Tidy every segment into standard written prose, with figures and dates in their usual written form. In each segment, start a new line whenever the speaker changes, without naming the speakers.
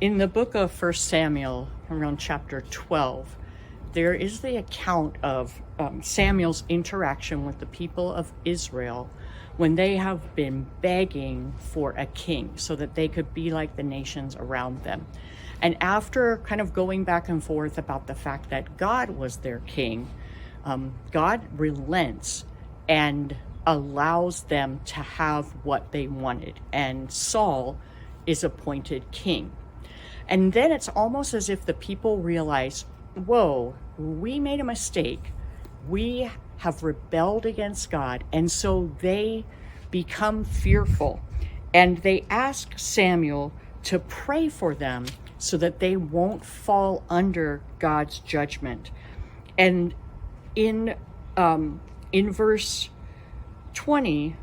In the book of 1 Samuel, around chapter 12, there is the account of Samuel's interaction with the people of Israel when they have been begging for a king so that they could be like the nations around them. And after kind of going back and forth about the fact that God was their king, God relents and allows them to have what they wanted. And Saul is appointed king. And then it's almost as if the people realize, whoa, we made a mistake. We have rebelled against God. And so they become fearful. And they ask Samuel to pray for them so that they won't fall under God's judgment. And in verse 20,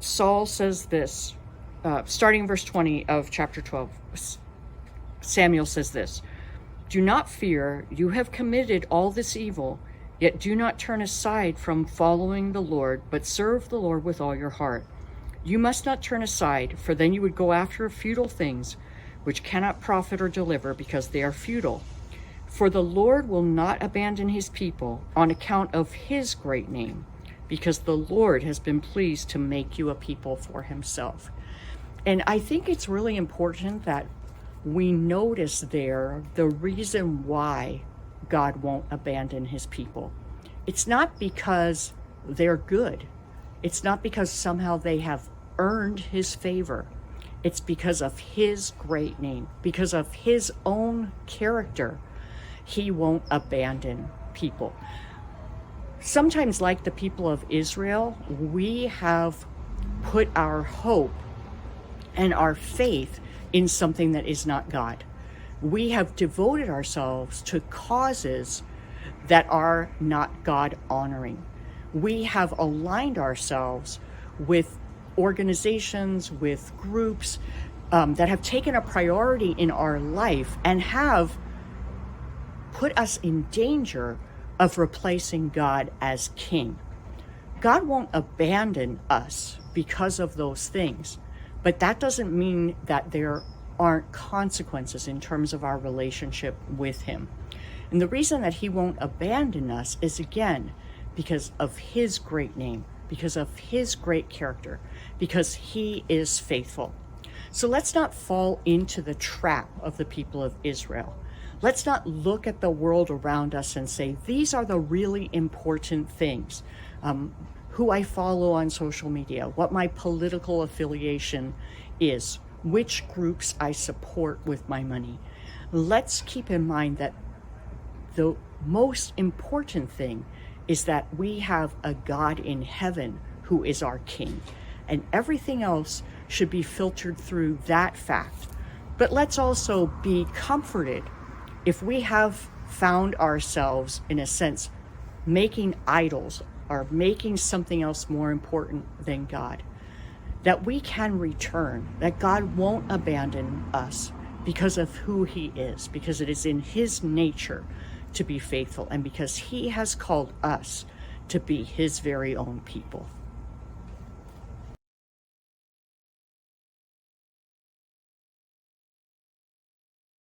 Saul says this, starting in verse 20 of chapter 12, Samuel says this: "Do not fear, you have committed all this evil, yet do not turn aside from following the Lord, but serve the Lord with all your heart. You must not turn aside, for then you would go after futile things, which cannot profit or deliver, because they are futile. For the Lord will not abandon his people on account of his great name, because the Lord has been pleased to make you a people for himself." And I think it's really important that we notice there the reason why God won't abandon his people. It's not because they're good. It's not because somehow they have earned his favor. It's because of his great name, because of his own character. He won't abandon people. Sometimes, like the people of Israel, we have put our hope and our faith in something that is not God. We have devoted ourselves to causes that are not God honoring. We have aligned ourselves with organizations, with groups that have taken a priority in our life and have put us in danger of replacing God as king. God won't abandon us because of those things, but that doesn't mean that there aren't consequences in terms of our relationship with him. And the reason that he won't abandon us is, again, because of his great name, because of his great character, because he is faithful. So let's not fall into the trap of the people of Israel. Let's not look at the world around us and say, these are the really important things. Who I follow on social media, what my political affiliation is, which groups I support with my money. Let's keep in mind that the most important thing is that we have a God in heaven who is our king, and everything else should be filtered through that fact. But let's also be comforted if we have found ourselves, in a sense, making idols or making something else more important than God, that we can return, that God won't abandon us because of who he is, because it is in his nature to be faithful, and because he has called us to be his very own people.